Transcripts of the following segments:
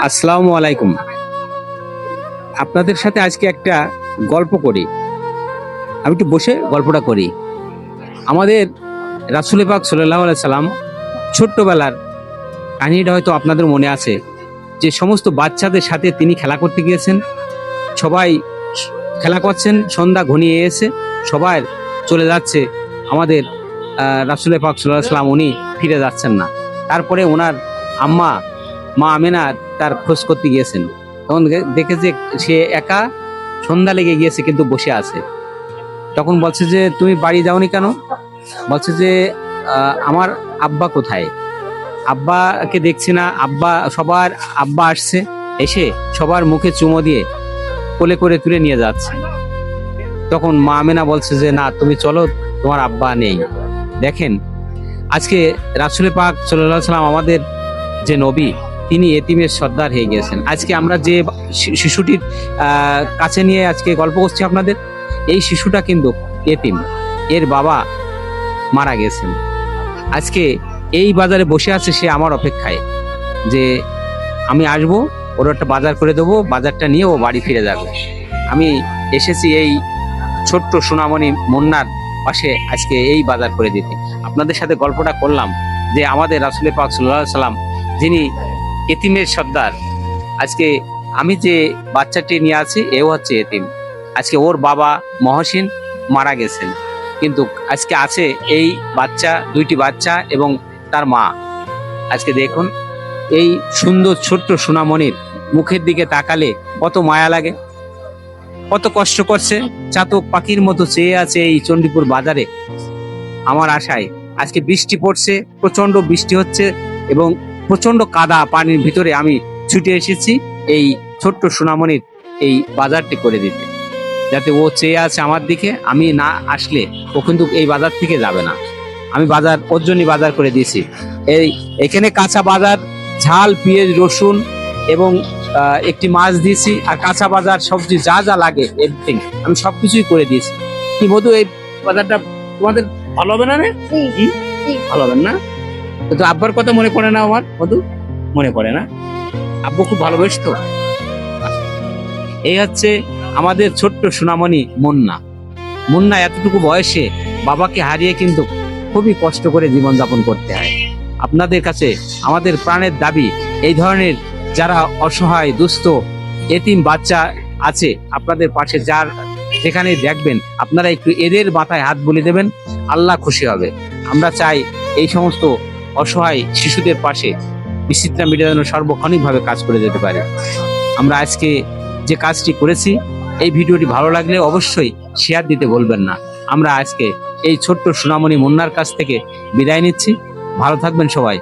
আসসালামু আলাইকুম। আপনাদের সাথে আজকে একটা গল্প করি। আমি একটু বসে গল্পটা করি। আমাদের রাসূল পাক সাল্লাল্লাহু আলাইহি সাল্লাম ছোট্টবেলার কাহিনীটা হয়তো আপনাদের মনে আছে, যে সমস্ত বাচ্চাদের সাথে তিনি খেলা করতে গিয়েছেন। সবাই খেলা করছেন, সন্ধ্যা ঘনিয়ে এসে সবাই চলে যাচ্ছে। আমাদের রাসূল পাক সাল্লাল্লাহু আলাইহি সাল্লাম উনি ফিরে যাচ্ছেন না। তারপরে ওনার আম্মা মা আমেনা তার খোঁজ করতে গিয়েছেন। তখন দেখে যে সে একা, সন্ধ্যা লেগে গিয়েছে কিন্তু বসে আছে। তখন বলছে যে তুমি বাড়ি যাওনি কেন? বলছে যে আমার আব্বা কোথায়? আব্বাকে দেখছি না। সবার আব্বা আসছে, এসে সবার মুখে চুমো দিয়ে কোলে করে তুলে নিয়ে যাচ্ছে। তখন মা আমেনা বলছে যে না, তুমি চলো, তোমার আব্বা নেই। দেখেন, আজকে রাসূল পাক সাল্লাল্লাহু আলাইহি সাল্লাম আমাদের যে নবী, তিনি এতিমের সর্দার হয়ে গিয়েছেন। আজকে আমরা যে শিশুটির কাছে নিয়ে আজকে গল্প করছি আপনাদের, এই শিশুটা কিন্তু এতিম, এর বাবা মারা গেছেন। আজকে এই বাজারে বসে আছে সে আমার অপেক্ষায়, যে আমি আসবো, ওর একটা বাজার করে দেবো, বাজারটা নিয়ে ও বাড়ি ফিরে যাবে। আমি এসেছি এই ছোট্ট সোনামণি মুন্নার পাশে আজকে এই বাজার করে দিতে। আপনাদের সাথে গল্পটা করলাম যে আমাদের রাসূল পাক সাল্লাল্লাহু আলাইহি সাল্লাম, যিনি এতিমের সর্দার, আজকে আমি যে বাচ্চাটি নিয়ে আছি এও হচ্ছে এতিম। আজকে ওর বাবা মহসিন মারা গেছেন, কিন্তু আজকে আছে এই বাচ্চা, দুইটি বাচ্চা এবং তার মা। আজকে দেখুন, এই সুন্দর ছোট্ট সোনামণির মুখের দিকে তাকালে কত মায়া লাগে। কত কষ্ট করছে, চাতক পাখির মতো চেয়ে আছে এই চণ্ডীপুর বাজারে আমার আশায়। আজকে বৃষ্টি পড়ছে, প্রচন্ড বৃষ্টি হচ্ছে এবং প্রচন্ড কাদা পানির ভিতরে আমি ছুটে এসেছি এই ছোট্ট সোনামণির এই বাজারটি করে দিতে, যাতে ও চেয়ে আছে আমার দিকে। আমি না আসলে ও কিন্তু এই বাজার থেকে যাবে না। আমি বাজার ওর জন্যই বাজার করে দিয়েছি। এখানে কাঁচা বাজার, ঝাল, পেঁয়াজ, রসুন এবং একটি মাছ দিয়েছি, আর কাঁচা বাজার, সবজি যা যা লাগে এভরিথিং আমি সবকিছুই করে দিয়েছি। কি মধু, এই বাজারটা তোমাদের ভালো হবে না রে? ভালো হবে না? তো আব্বার কথা মনে পড়ে না আমার মধু? মনে পড়ে না? আব্বু খুব ভালোবাসতো। এই হচ্ছে আমাদের ছোট্ট সোনামণি মুন্না। মুন্না এতটুকু বয়সে বাবাকে হারিয়ে কিন্তু খুবই কষ্ট করে জীবনযাপন করতে হয়। আপনাদের কাছে আমাদের প্রাণের দাবি, এই ধরনের যারা অসহায়, দুস্থ, এতিম বাচ্চা আছে আপনাদের পাশে, যার যেখানে দেখবেন আপনারা একটু এদের মাথায় হাত বুলিয়ে দেবেন, আল্লাহ খুশি হবে। আমরা চাই এই সমস্ত অসহায় শিশুদের পাশে বিচিত্রা মিডিয়া যেন সার্বক্ষণিকভাবে কাজ করে যেতে পারে। আমরা আজকে যে কাজটি করেছি, এই ভিডিওটি ভালো লাগলে অবশ্যই শেয়ার দিতে বলবেন না। আমরা আজকে এই ছোট্ট সোনামণি মুন্নার কাছ থেকে বিদায় নিচ্ছি। ভালো থাকবেন সবাই।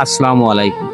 আসসালামু আলাইকুম।